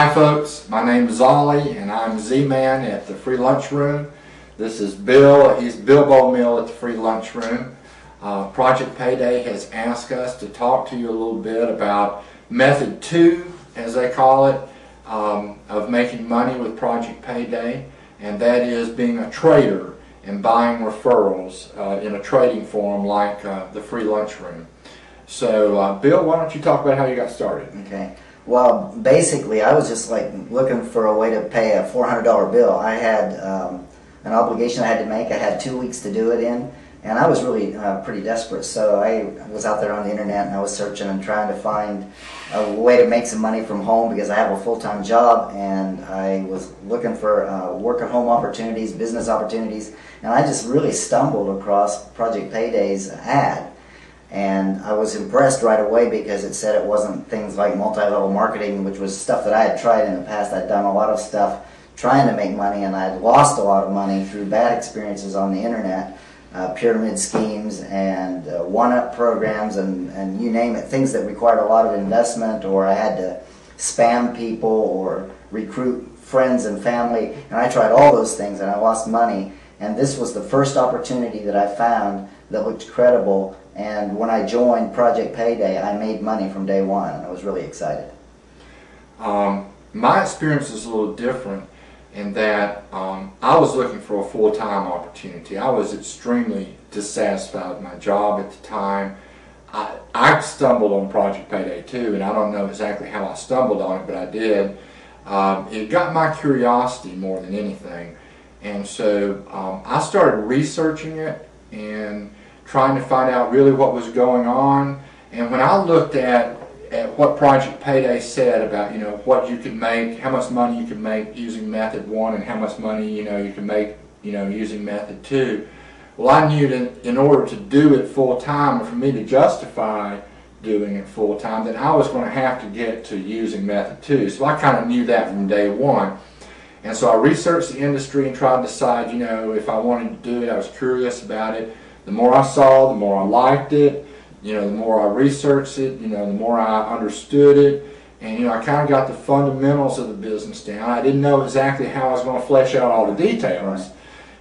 Hi folks, my name is Ollie and I'm Z-Man at the Free Lunchroom. This is Bill, he's Bilbo Mill at the Free Lunchroom. Project Payday has asked us to talk to you a little bit about Method 2, as they call it, of making money with Project Payday, and that is being a trader and buying referrals in a trading forum like the Free Lunchroom. So Bill, why don't you talk about how you got started? Okay. Well, basically, I was just like looking for a way to pay a $400 bill. I had an obligation I had to make. I had 2 weeks to do it in, and I was really pretty desperate. So I was out there on the internet and I was searching and trying to find a way to make some money from home because I have a full-time job, and I was looking for work-at-home opportunities, business opportunities, and I just really stumbled across Project Payday's ad. And I was impressed right away because it said it wasn't things like multi-level marketing, which was stuff that I had tried in the past. I'd done a lot of stuff trying to make money, and I'd lost a lot of money through bad experiences on the internet, pyramid schemes and one-up programs and you name it, things that required a lot of investment, or I had to spam people or recruit friends and family, and I tried all those things and I lost money. And this was the first opportunity that I found that looked credible. And when I joined Project Payday, I made money from day one, and I was really excited. My experience is a little different in that I was looking for a full-time opportunity. I was extremely dissatisfied with my job at the time. I stumbled on Project Payday too, and I don't know exactly how I stumbled on it, but I did. It got my curiosity more than anything, and so I started researching it and trying to find out really what was going on. And when I looked at what Project Payday said about, what you could make, how much money you could make using Method 1 and how much money, you can make, using Method 2, well, I knew that in order to do it full-time, or for me to justify doing it full-time, that I was going to have to get to using Method 2. So I kind of knew that from day one. And so I researched the industry and tried to decide, if I wanted to do it. I was curious about it. The more I saw, the more I liked it. The more I researched it, the more I understood it. And, I kind of got the fundamentals of the business down. I didn't know exactly how I was going to flesh out all the details,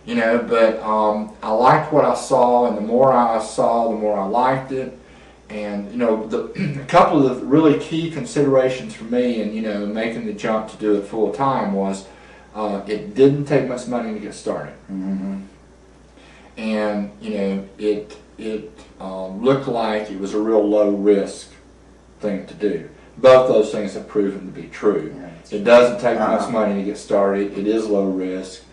but I liked what I saw, and the more I saw, the more I liked it. And, a couple of the really key considerations for me in, making the jump to do it full time was it didn't take much money to get started. Mm-hmm. And it looked like it was a real low risk thing to do. Both those things have proven to be true. Yeah, it doesn't take much money to get started. It is low risk,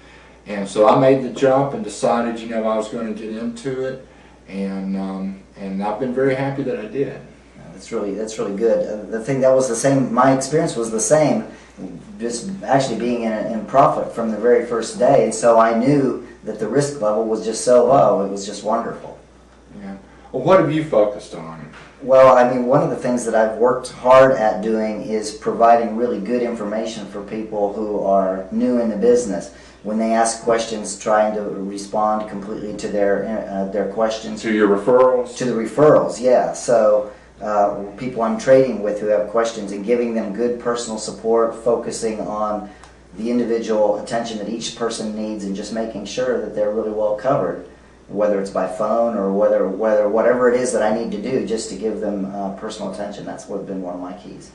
and so I made the jump and decided I was going to get into it, and I've been very happy that I did. That's really good. The thing that was the same. My experience was the same. Just actually being in profit from the very first day, and so I knew that the risk level was just so low. It was just wonderful. Yeah. Well, what have you focused on? Well, I mean, one of the things that I've worked hard at doing is providing really good information for people who are new in the business. When they ask questions, trying to respond completely to their questions. To your referrals? To the referrals, yeah. So people I'm trading with who have questions, and giving them good personal support, focusing on the individual attention that each person needs, and just making sure that they're really well covered, whether it's by phone or whatever it is that I need to do just to give them personal attention. That's what been one of my keys.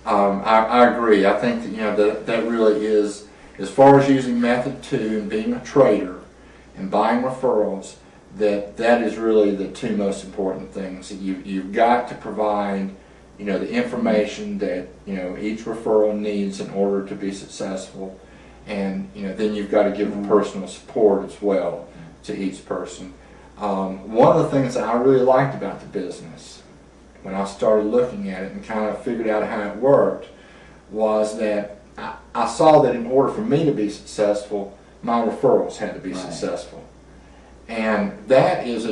I agree. I think that, that really is, as far as using Method 2 and being a trader and buying referrals, that is really the two most important things. You've got to provide the information that each referral needs in order to be successful, and then you've got to give them personal support as well to each person. One of the things that I really liked about the business when I started looking at it and kind of figured out how it worked was that I saw that in order for me to be successful, my referrals had to be successful. And that is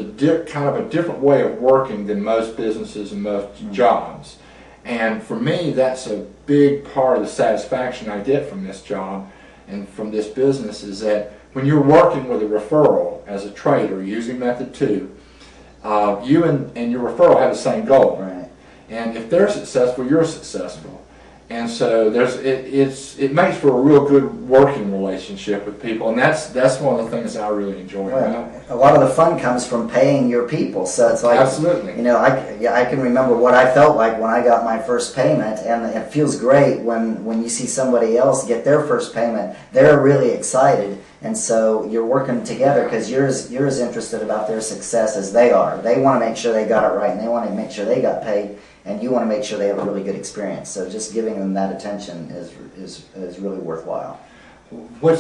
kind of a different way of working than most businesses and most jobs. And for me, that's a big part of the satisfaction I get from this job and from this business, is that when you're working with a referral as a trader using Method 2, you and your referral have the same goal. Right. And if they're successful, you're successful. And so it makes for a real good working relationship with people, and that's one of the things I really enjoy about it. A lot of the fun comes from paying your people, so it's like, absolutely. You know, I can remember what I felt like when I got my first payment, and it feels great when you see somebody else get their first payment. They're really excited, and so you're working together because you're as interested about their success as they are. They want to make sure they got it right, and they want to make sure they got paid. And you want to make sure they have a really good experience. So just giving them that attention is really worthwhile.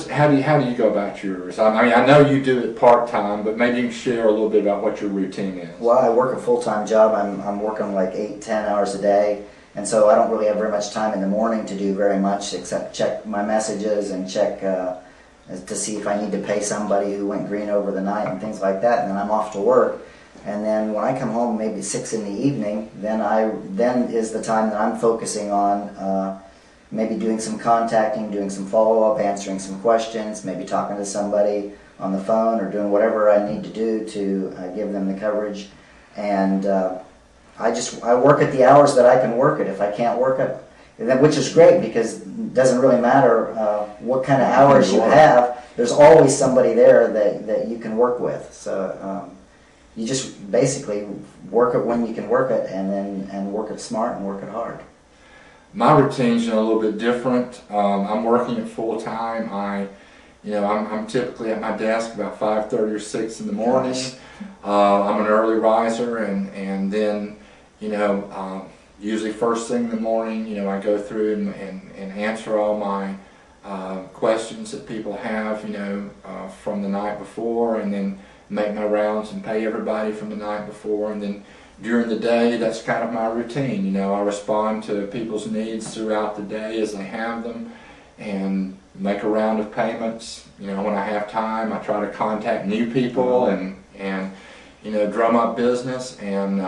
How do you go about yours? I mean, I know you do it part-time, but maybe you can share a little bit about what your routine is. Well, I work a full-time job. I'm working like 8-10 hours a day, and so I don't really have very much time in the morning to do very much except check my messages and check to see if I need to pay somebody who went green over the night and things like that. And then I'm off to work. And then when I come home, maybe 6 in the evening, then is the time that I'm focusing on maybe doing some contacting, doing some follow-up, answering some questions, maybe talking to somebody on the phone or doing whatever I need to do to give them the coverage. And I work at the hours that I can work it. If I can't work it, which is great because it doesn't really matter what kind of hours you have. There's always somebody there that you can work with. So. You just basically work it when you can work it, and work it smart and work it hard. My routine's a little bit different. I'm working it full time. I'm typically at my desk about 5:30 or 6 in the morning. I'm an early riser, and then usually first thing in the morning, I go through and answer all my questions that people have, from the night before, and then make my rounds and pay everybody from the night before. And then during the day, that's kind of my routine. I respond to people's needs throughout the day as they have them and make a round of payments. When I have time, I try to contact new people and drum up business, and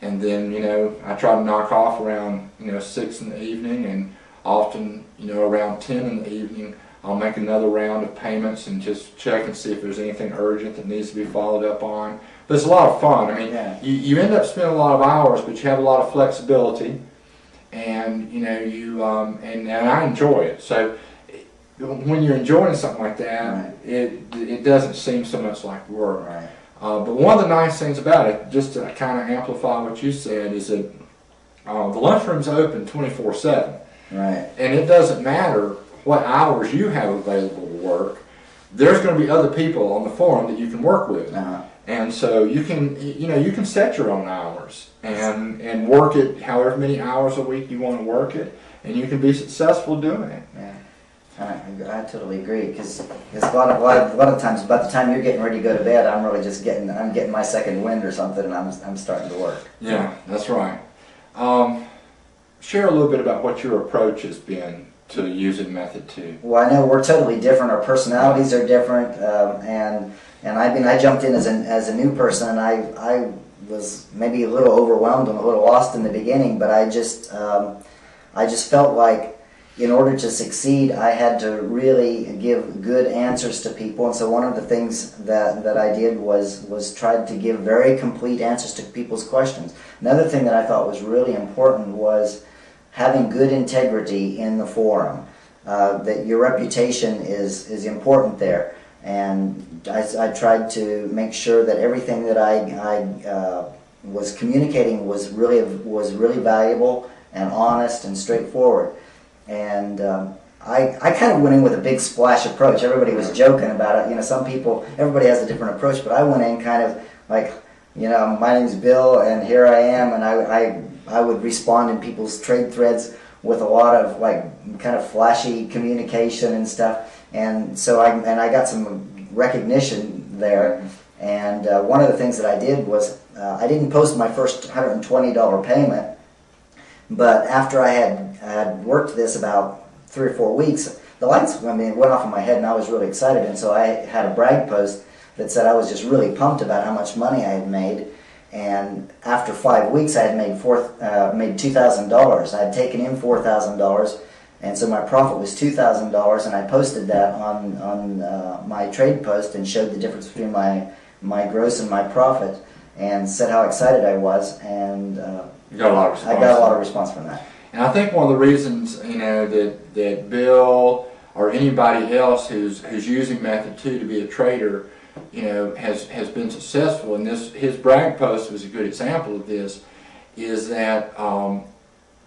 then I try to knock off around 6 in the evening, and often around 10 in the evening I'll make another round of payments and just check and see if there's anything urgent that needs to be followed up on. But it's a lot of fun. I mean, you end up spending a lot of hours, but you have a lot of flexibility, and and I enjoy it. So when you're enjoying something like that, it doesn't seem so much like work. Right. But one of the nice things about it, just to kind of amplify what you said, is that the lunchroom's open 24/7. Right. And it doesn't matter what hours you have available to work. There's going to be other people on the forum that you can work with. And so you can set your own hours and work it however many hours a week you want to work it, and you can be successful doing it. I totally agree, because a lot of times by the time you're getting ready to go to bed, I'm really just getting my second wind or something, and I'm starting to work. Yeah, that's right. Share a little bit about what your approach has been to using Method 2. Well, I know we're totally different. Our personalities are different, and I jumped in as a new person, and I was maybe a little overwhelmed and a little lost in the beginning, but I just felt like in order to succeed, I had to really give good answers to people. And so one of the things that I did was try to give very complete answers to people's questions. Another thing that I thought was really important was having good integrity in the forum. That your reputation is important there. And I tried to make sure that everything that I was communicating was really valuable and honest and straightforward. And I kind of went in with a big splash approach. Everybody was joking about it. Everybody has a different approach, but I went in kind of like, my name's Bill, and here I am, and I would respond in people's trade threads with a lot of like kind of flashy communication and stuff. And so I got some recognition there. And one of the things that I did was I didn't post my first $120 payment, but after I had worked this about 3 or 4 weeks, the lights went off in my head, and I was really excited. And so I had a brag post that said I was just really pumped about how much money I had made. And after 5 weeks, I had made $2,000. I had taken in $4,000, and so my profit was $2,000. And I posted that on my trade post and showed the difference between my gross and my profit, and said how excited I was. And you got a lot of response. I got a lot of response from that. And I think one of the reasons, that Bill or anybody else who's using Method 2 to be a trader, has been successful, and his brag post was a good example of this, is that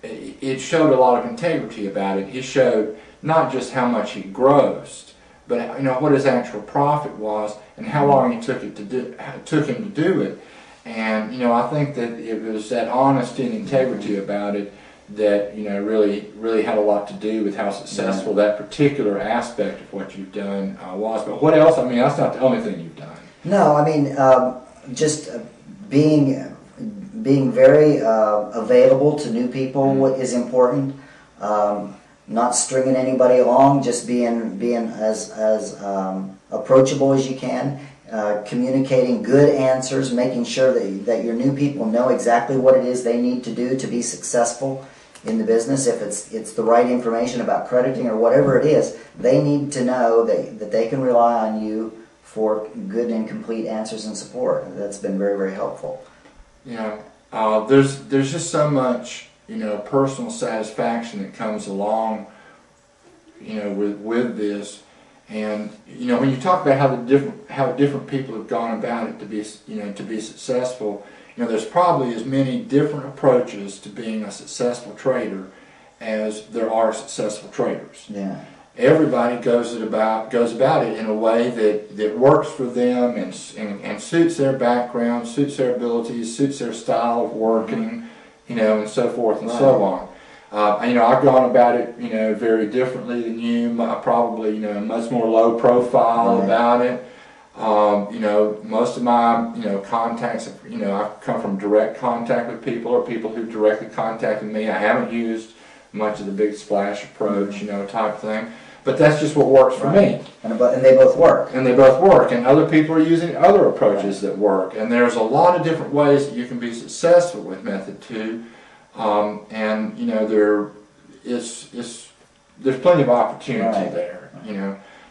it showed a lot of integrity about it. He showed not just how much he grossed, but what his actual profit was and how long it took him to do it. And I think that it was that honesty and integrity about it that really had a lot to do with how successful that particular aspect of what you've done was. But what else? I mean, that's not the only thing you've done. No, I mean, just being very available to new people is important. Not stringing anybody along, just being as approachable as you can. Communicating good answers, making sure that your new people know exactly what it is they need to do to be successful in the business. If it's the right information about crediting or whatever it is, they need to know that they can rely on you for good and complete answers and support. That's been very, very helpful. There's just so much personal satisfaction that comes along with this. And when you talk about how different people have gone about it to be successful, there's probably as many different approaches to being a successful trader as there are successful traders. Yeah. Everybody goes about it in a way that works for them and suits their background, suits their abilities, suits their style of working, and so forth and so on. I've gone about it, very differently than you. Probably, much more low profile about it. Most of my, contacts, I've come from direct contact with people or people who directly contacted me. I haven't used much of the big splash approach, type thing. But that's just what works for me. And they both work. And they both work. And other people are using other approaches that work. And there's a lot of different ways that you can be successful with Method 2. There's plenty of opportunity there.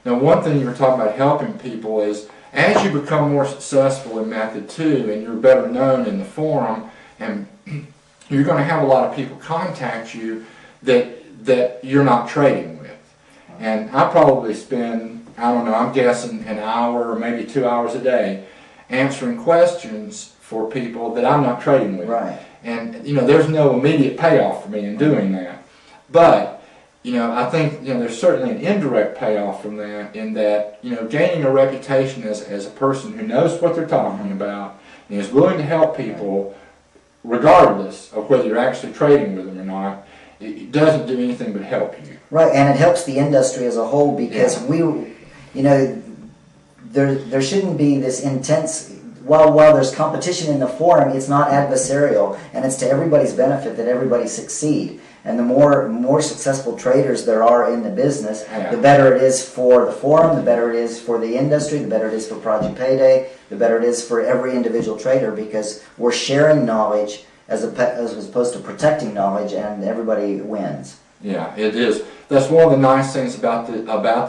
Now, one thing you were talking about helping people is as you become more successful in Method 2 and you're better known in the forum, and you're going to have a lot of people contact you that you're not trading with. And I probably spend, I'm guessing an hour or maybe 2 hours a day answering questions for people that I'm not trading with. Right. And, there's no immediate payoff for me in doing that. But, I think, there's certainly an indirect payoff from that in that, gaining a reputation as a person who knows what they're talking about and is willing to help people regardless of whether you're actually trading with them or not, it doesn't do anything but help you. Right, and it helps the industry as a whole because there shouldn't be this intense. While there's competition in the forum, it's not adversarial, and it's to everybody's benefit that everybody succeed. And the more successful traders there are in the business, the better it is for the forum, the better it is for the industry, the better it is for Project Payday, the better it is for every individual trader because we're sharing knowledge as opposed to protecting knowledge, and everybody wins. Yeah, it is. That's one of the nice things about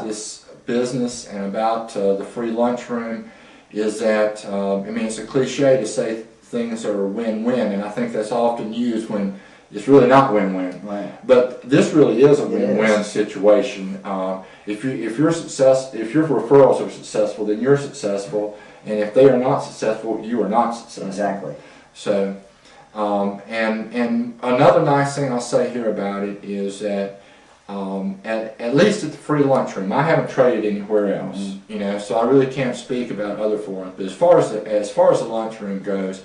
this business and about the free lunchroom is that, it's a cliche to say things are win-win, and I think that's often used when it's really not win-win. Right. But this really is a win-win situation. If your referrals are successful, then you're successful, and if they are not successful, you are not successful. Exactly. So, and another nice thing I'll say here about it is that at least at the free lunchroom, I haven't traded anywhere else, so I really can't speak about other forums. But as far as the lunchroom goes,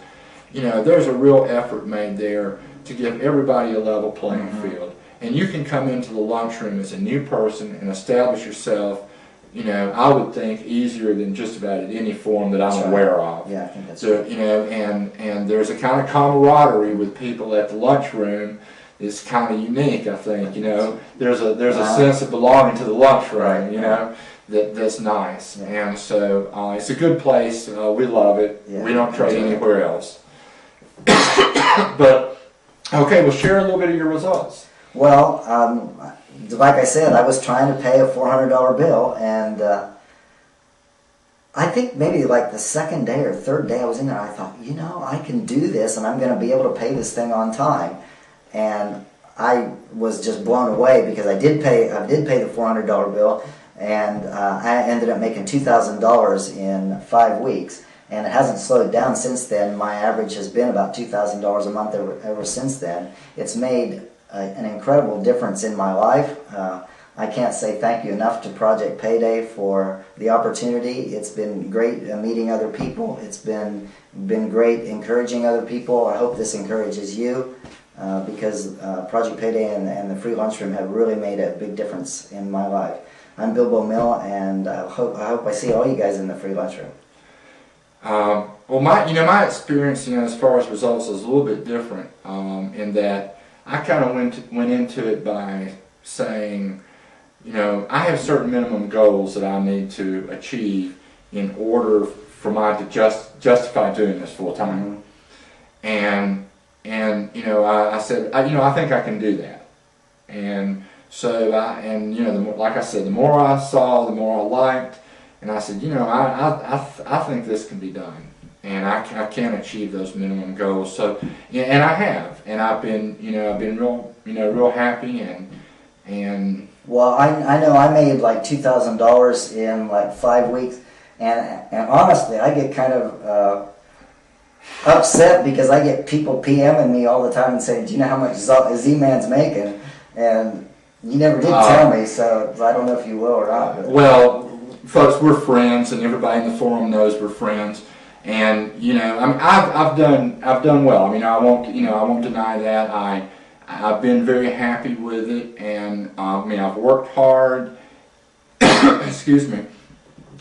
there's a real effort made there to give everybody a level playing field. And you can come into the lunchroom as a new person and establish yourself, I would think easier than just about at any forum that I'm aware of. Yeah, I think that's so, right. And there's a kind of camaraderie with people at the lunchroom. It's kind of unique, I think. There's a sense of belonging to the lunchroom. That's nice. And so it's a good place. We love it. Yeah, we don't trade anywhere else. But okay, well, share a little bit of your results. Well, like I said, I was trying to pay a $400 bill, and I think maybe like the second day or third day I was in there, I thought, I can do this, and I'm going to be able to pay this thing on time. And I was just blown away because I did pay the $400 bill, and I ended up making $2,000 in 5 weeks, and it hasn't slowed down since then. My average has been about $2,000 a month ever since then. It's made an incredible difference in my life. I can't say thank you enough to Project Payday for the opportunity. It's been great meeting other people. It's been great encouraging other people. I hope this encourages you, because Project Payday and the Free Lunchroom have really made a big difference in my life. I'm Bilbo Mill, and I hope I see all you guys in the Free Lunchroom. Well, my experience, as far as results is a little bit different, in that I kind of went into it by saying, I have certain minimum goals that I need to achieve in order for mine to justify doing this full time. And I said, I think I can do that. And so like I said, the more I saw, the more I liked, and I said, I think this can be done, and I can achieve those minimum goals. So, and I have, and I've been real happy and. Well, I know I made like $2,000 in like 5 weeks, and honestly, I get kind of upset because I get people PMing me all the time and saying, "Do you know how much Z-Man's making?" And you never did tell me, so I don't know if you will or not. But. Well, folks, we're friends, and everybody in the forum knows we're friends. And I've done well. I won't deny that. I've been very happy with it, and I've worked hard. Excuse me,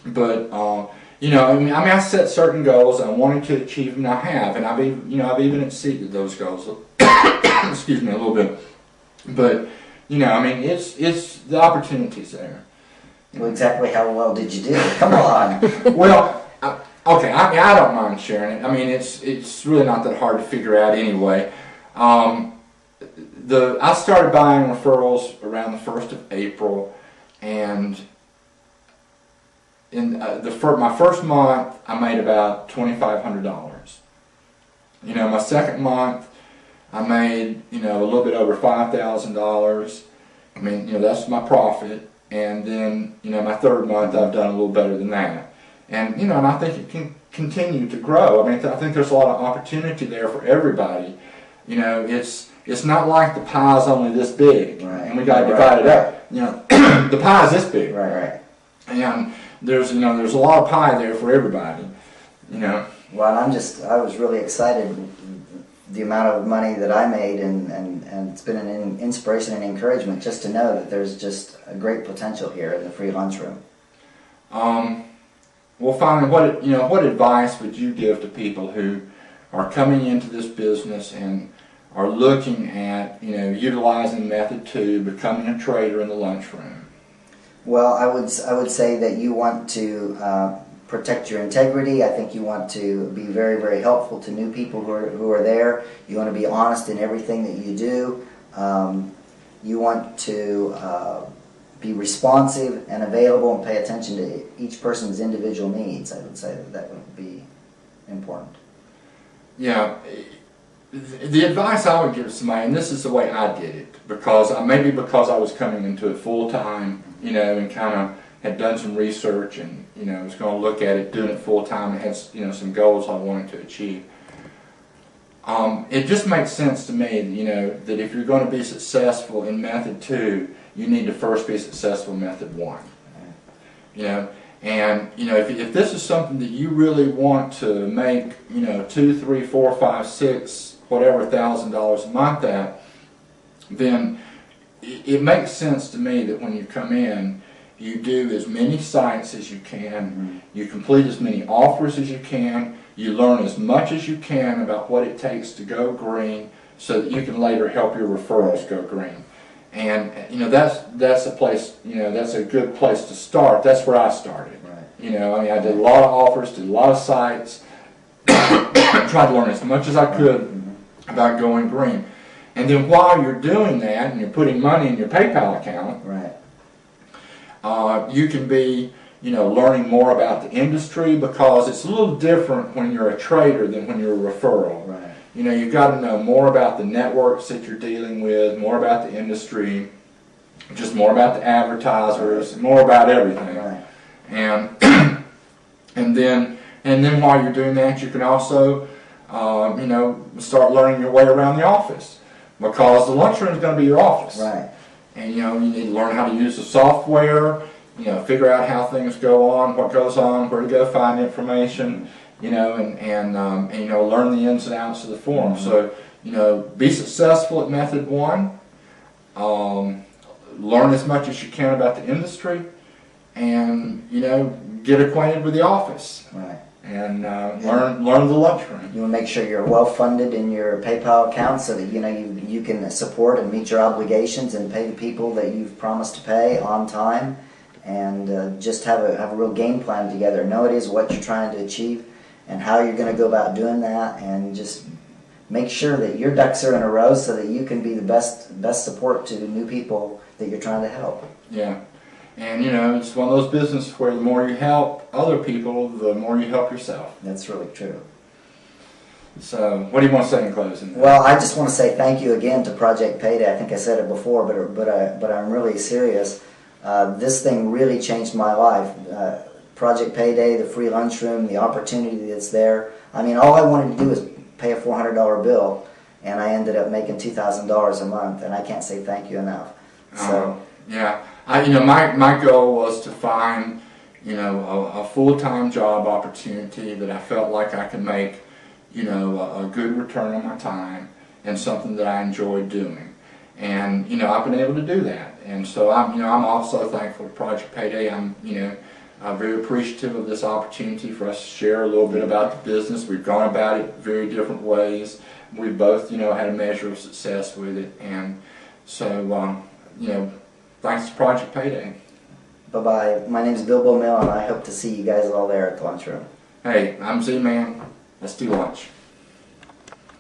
but I set certain goals. I wanted to achieve them, and I have, and I've even exceeded those goals. Excuse me, a little bit, but it's the opportunities there. Well, exactly how well did you do? Come on. Well, okay. I don't mind sharing it. It's really not that hard to figure out anyway. I started buying referrals around the 1st of April, and in my first month, I made about $2,500. My second month, I made a little bit over $5,000. That's my profit. And then my third month, I've done a little better than that. And and I think it can continue to grow. I think there's a lot of opportunity there for everybody. It's not like the pie's only this big, right, and we got to divide it up. The pie's this big, right, and there's a lot of pie there for everybody. Well, I was really excited the amount of money that I made, and it's been an inspiration and encouragement just to know that there's just a great potential here in the Free Lunchroom. Well, finally, what advice would you give to people who are coming into this business and are looking at utilizing Method 2, becoming a trader in the lunchroom? Well, I would say that you want to protect your integrity. I think you want to be very, very helpful to new people who are there. You want to be honest in everything that you do. You want to be responsive and available and pay attention to each person's individual needs. I would say that would be important. Yeah. The advice I would give somebody, and this is the way I did it, because I was coming into it full time, and kind of had done some research, and was going to look at it, doing it full time, and had some goals I wanted to achieve. It just makes sense to me, that if you're going to be successful in Method 2, you need to first be successful in Method 1. And if this is something that you really want to make, $2, $3, $4, $5, $6, whatever $1,000 a month at, then it makes sense to me that when you come in, you do as many sites as you can, you complete as many offers as you can, you learn as much as you can about what it takes to go green, so that you can later help your referrals go green. And that's a place, that's a good place to start. That's where I started. Right. I did a lot of offers, did a lot of sites, tried to learn as much as I could about going green. And then while you're doing that and you're putting money in your PayPal account, right, you can be learning more about the industry, because it's a little different when you're a trader than when you're a referral. Right. you know, you've got to know more about the networks that you're dealing with, more about the industry, just more about the advertisers, more about everything. Right. And and then while you're doing that, you can also you know, start learning your way around the office, because the lunchroom is going to be your office. Right. And you know, you need to learn how to use the software, you know, figure out how things go on, what goes on, where to go find information, you know, and you know, learn the ins and outs of the forum. Mm-hmm. So, you know, be successful at method one, learn as much as you can about the industry, and you know, get acquainted with the office. Right. And learn the lunchroom. You want to make sure you're well funded in your PayPal account so that you know you can support and meet your obligations and pay the people that you've promised to pay on time, and just have a real game plan together. Know it is what you're trying to achieve and how you're going to go about doing that, and just make sure that your ducks are in a row so that you can be the best support to new people that you're trying to help. Yeah. And you know, it's one of those businesses where the more you help other people, the more you help yourself. That's really true. So, what do you want to say in closing? Well, I just want to say thank you again to Project Payday. I think I said it before, but I'm really serious. This thing really changed my life. Project Payday, the free lunchroom, the opportunity that's there. I mean, all I wanted to do was pay a $400 bill, and I ended up making $2,000 a month, and I can't say thank you enough. So yeah. You know, my goal was to find, you know, a full-time job opportunity that I felt like I could make, you know, a good return on my time, and something that I enjoyed doing. And you know, I've been able to do that. And so I'm also thankful to Project Payday. I'm, you know, very appreciative of this opportunity for us to share a little bit about the business. We've gone about it very different ways. We both, you know, had a measure of success with it, and so you know, thanks to Project Payday. bye-bye. My name is Bilbo Mill, and I hope to see you guys all there at the lunchroom. Hey, I'm Z-Man. Let's do lunch.